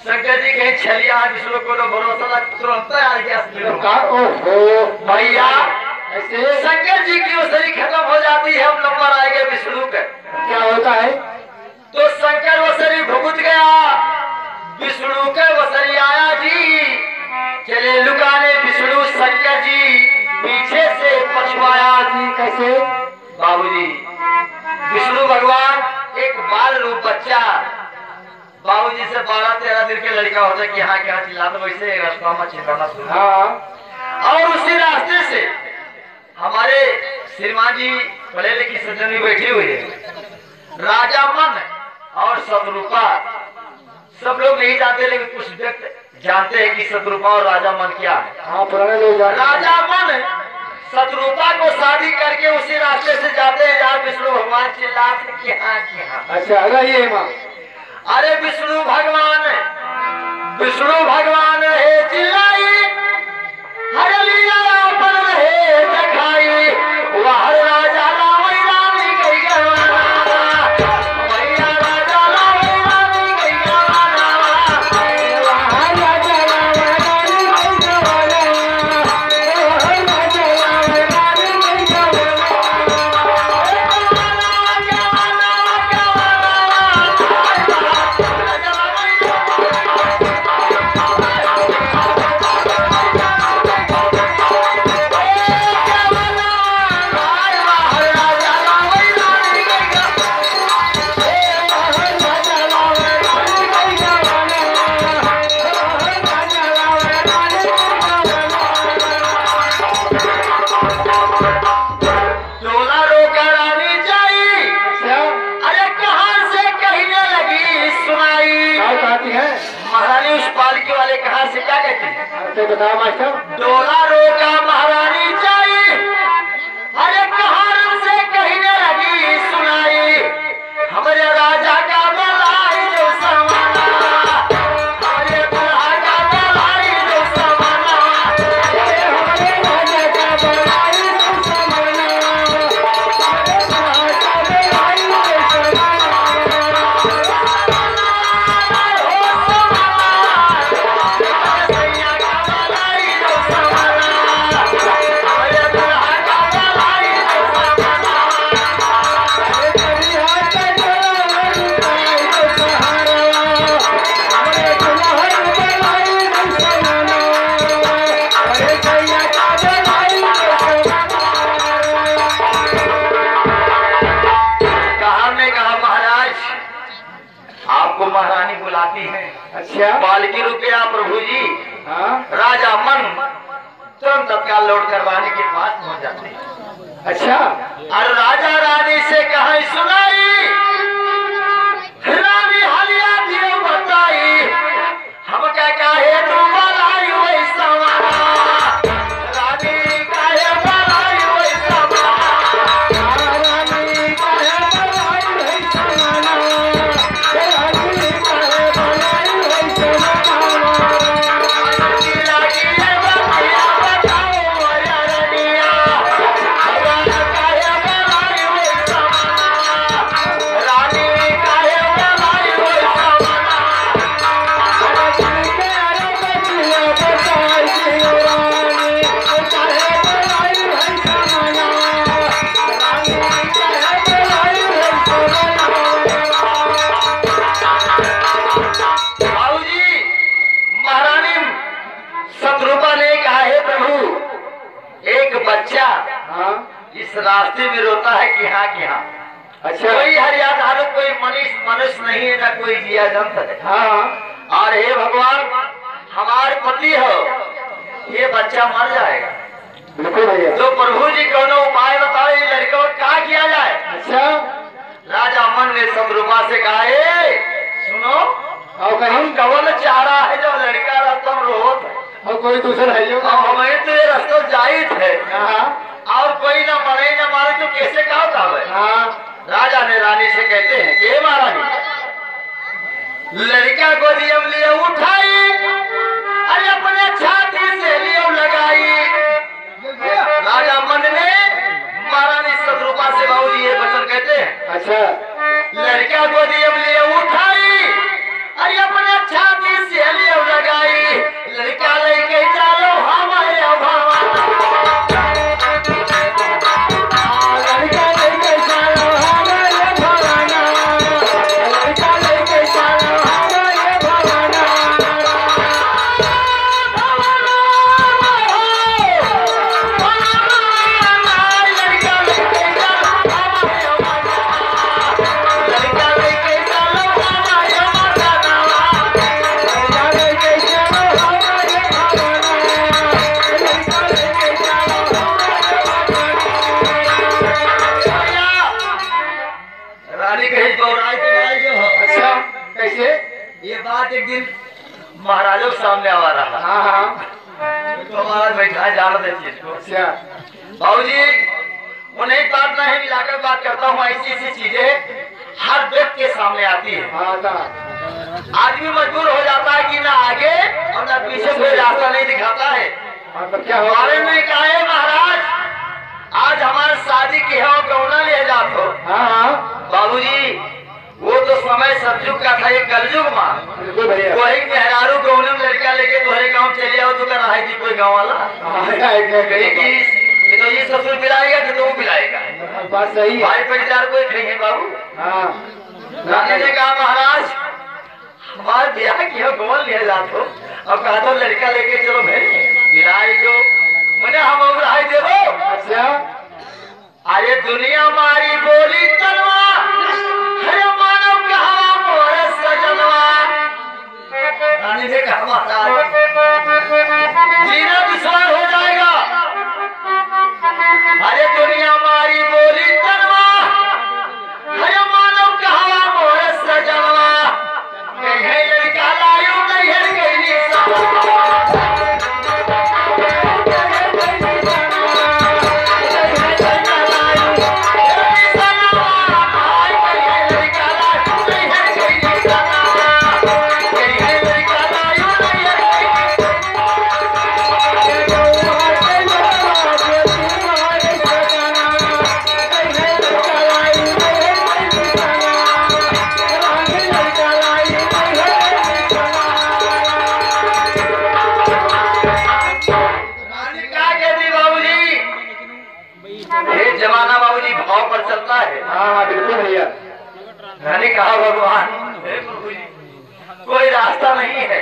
शंकर जी कहीं छलिया विष्णु को तो भरोसा तुरंत आ गया। ओहो भैया ऐसे शंकर जी की वसरी खत्म हो जाती है, अब नंबर आएगा विष्णु का। क्या होता है? तो शंकर वसरी भुगत गया, विष्णु का वसरी आया जी। चले लुकाने विष्णु शंकर जी पीछे से पछुआया जी। कैसे? बाबूजी विष्णु भगवान एक बाल रूप बच्चा, बाबूजी से 12-13 दिन के लड़का होता है कि हाँ क्या चिल्लाते, वैसे रास्ता में चिल्लाना शुरू। हाँ। और उसी रास्ते से हमारे श्रीमान जी पढ़े लिखी सज्जन भी बैठी हुई है। राजा मन और शत्रुपा सब लोग नहीं जानते, लेकिन कुछ व्यक्ति जानते हैं कि शत्रुपा और राजा मन क्या है। हाँ, पुराने लोग जानते हैं। राजा मन शत्रुपा को शादी करके उसी रास्ते से जाते हैं जहाँ विष्णु भगवान चिल्लाते कि हाँ। अच्छा रहिए माँ। अरे विष्णु भगवान रहे चिल्लाई, हर लीला पर रहे दिखाई, वह राजा रावण रानी कही गवाना, मैया राजा रावण रानी कही गवाना, वहाँ राजा रावण रानी कही गवाना, वहाँ राजा रावण रानी कही क्या कहती है? तो बताओ मास्टर। डोला रोका महारानी जाई, अरे कहां से कहने लगी सुनाई, हमारे राजा का बलाई जो समाना, हमारे दुल्हा का बलाई जो समाना, हमारे राजा का बलाई जो समाना, हमारे दुल्हा का बलाई जो समाना। महारानी बुलाती है। अच्छा पालकी रुपया प्रभु जी। हाँ राजा मन तुरंत तत्काल लौट करवाने के पास पहुंच जाते हैं। अच्छा और राजा रानी से कहा सुनाई, रानी हलिया दियो बताई, हम क्या कहे तू बलाई वैसा रानी काहे बलाई वैसा रानी काहे बलाई वैसा बच्चा हाँ इस रास्ते में रोता है कि हाँ कि हाँ। अच्छा कोई हरियाणा कोई मनुष्य नहीं है, ना कोई जिया जंत है। हाँ और हे भगवान हमारे पति हो, ये बच्चा मर जाएगा। बिल्कुल भैया। तो प्रभु जी कौन उपाय बताओ, ये लड़के को क्या किया जाए। अच्छा राजा मन ने शत्रुपा से कहा सुनो, और हम कवन चाह रहा है जब लड़का रास्ता में रोत है, और कोई दूसरा है हमें तो ये रास्ता जाहिर है, और कोई ना मरे ना मारे तो कैसे कहा था भाई। राजा ने रानी से कहते हैं कि महारानी लड़का को नियम लिए उठाई, अरे अपने छाती से लिए लगाई। राजा मन ने महारानी शत्रुपा से बाबूजी ये वचन कहते हैं। अच्छा लड़का को नियम लिए उठाई, अरे अपने छाती से ये बात एक दिन महाराजों के सामने आवा रहा। हाँ हाँ तो महाराज बैठा जान दे चीज को। अच्छा बाबूजी उन्हें बात नहीं मिलाकर बात करता हूँ। ऐसी ऐसी चीजें हर व्यक्ति के सामने आती है। हाँ था आदमी मजबूर हो जाता है कि ना आगे और ना पीछे कोई रास्ता नहीं दिखाता है। हाँ तो क्या हो हमारे में कहा है महाराज आज हमारे शादी की है और गौना ले जात हो। हाँ हाँ बाबूजी वो तो समय सतयुग का था, ये कलयुग माँ। बिल्कुल भैया वही मेहरारू गौने में लड़का लेके तुम्हारे गाँव चले आओ तो कर रहा है कि कोई गाँव वाला कहीं की तो ये ससुर पिलाएगा कि तो वो पिलाएगा। बात सही है भाई परिवार कोई कहेंगे बाबू। हाँ रानी ने कहा महाराज हमारे ब्याह की हो गोल ले जात हो और कहा तो लड़का लेके चलो मेरे मिलाए जो मैंने हम उड़ाई देवो। अच्छा अरे दुनिया मारी बोली तलवा अरे मानव कहा मोर सजनवा। रानी ने कहा महाराज जीना दुश्वार हो जाएगा। अरे दुनिया मारी बोली तलवा अरे मानव कहा मोर सजनवा। कहीं लड़का लायो नहीं है कहीं जमाना बाबूजी भाव पर चलता है। हाँ बिल्कुल भैया मैंने कहा भगवान हे प्रभु जी कोई रास्ता नहीं है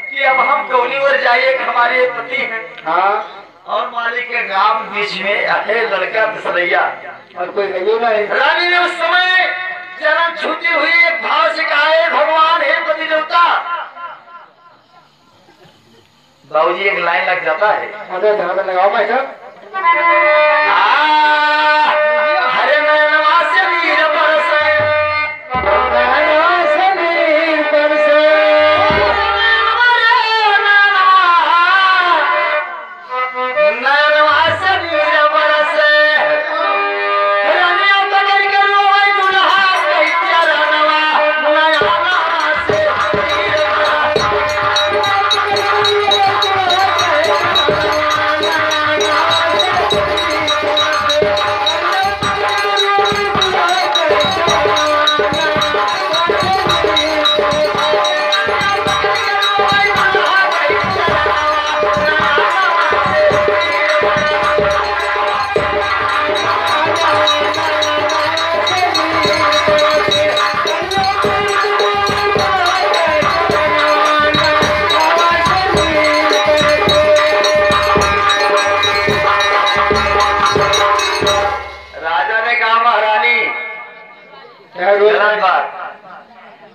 कि अब हम कौनी ओर जाइए। हमारे पति हैं हाँ और मालिक के गांव बीच में अहे लड़का दसरैया। और कोई है नहीं रानी ने उस समय चरण छूती हुई एक भाव से कहा है भगवान हे पति देवता। बाबूजी एक लाइन लग जाता है। अरे ध्यान लगाओ भाई साहब हरे नयनवा से वीर बरसे नयनवा से वीर बरसे रनिया पकड़ के रोए दुल्हा कई चरणवा नयनवा से वीर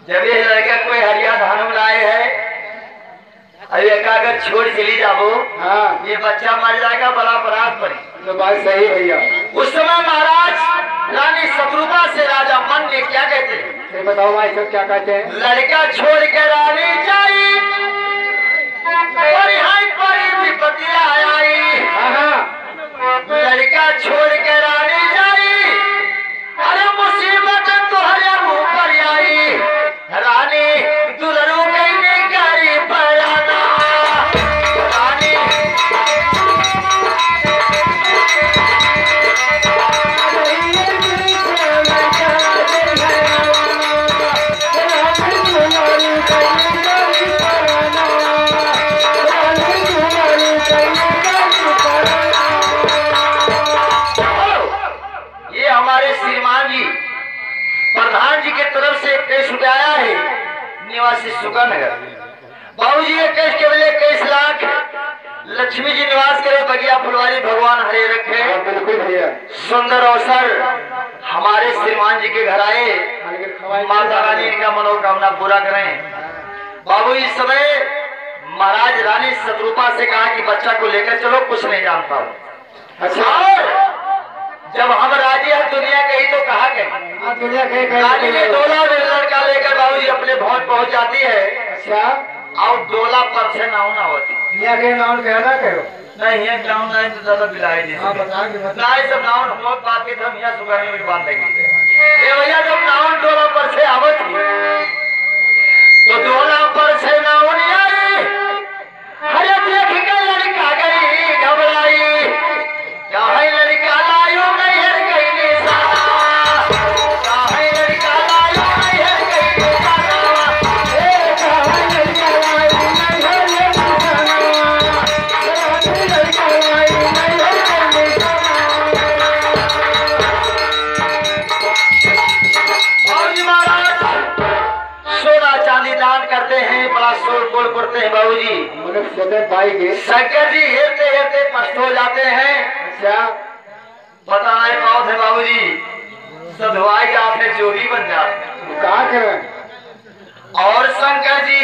जब ये लड़का कोई हरिया धान लाए है अरे अगर छोड़ चली जाओ हाँ ये बच्चा मर जाएगा बड़ा अपराध पड़ी। तो बात सही भैया उस समय महाराज रानी शत्रुपा से राजा मन ने क्या कहते हैं फिर बताओ भाई सब क्या कहते हैं लड़का छोड़ के रानी जाई परी विपत्ति आई। लड़का छोड़ के रानी जाई अरे मुसीबत तुम्हारे ऊपर आई। रानी दुल्हनों कहने करी बयाना रानी ये हमारे श्रीमान जी प्रधान जी के तरफ से केस उठाया है निवासी सुकानगर। बाबूजी ये केस केवल 21 लाख लक्ष्मी जी निवास करे बगिया फुलवारी भगवान हरे रखे। बिल्कुल भैया सुंदर अवसर हमारे श्रीमान जी के घर आए माता रानी इनका मनोकामना पूरा करें। बाबू इस समय महाराज रानी शत्रुपा से कहा कि बच्चा को लेकर चलो कुछ नहीं जानता हूँ। अच्छा और जब हम राजी है दुनिया कही तो कहा गई। हाँ दुनिया कहीं गाड़ी में कहीं डोला में लड़का लेकर बाबूजी अपने भवन पहुंच जाती है अच्छा और डोला पर से नाव ना होती यहाँ के नाम कहना कहो नहीं है नाव नहीं तो ज्यादा बिलाई जी हाँ बता के मत ना ये सब नाव बहुत बात के हम यहाँ सुबह में बांध देंगे ये भैया जब नाव डोला पर से आवत थी तो डोला पर से नाव नहीं आई। अरे देख के लड़का गई घबराई चाहे लड़का लायो नहीं है कहीं निशाना चाहे लड़का लायो नहीं है कहीं निशाना ए कहाँ लड़का लाई नहीं है ये निशाना लड़का लाई नहीं है ये बाबूजी महाराज सोना चांदी दान करते हैं बड़ा शोर गोल करते हैं बाबूजी। मनुष्य सोते पाई के शंकर जी हेरते हेरते पस्त हो जाते हैं अच्छा बताना है बहुत है बाबूजी सधवाई जाते चोरी बन जाते कहा करें और शंकर जी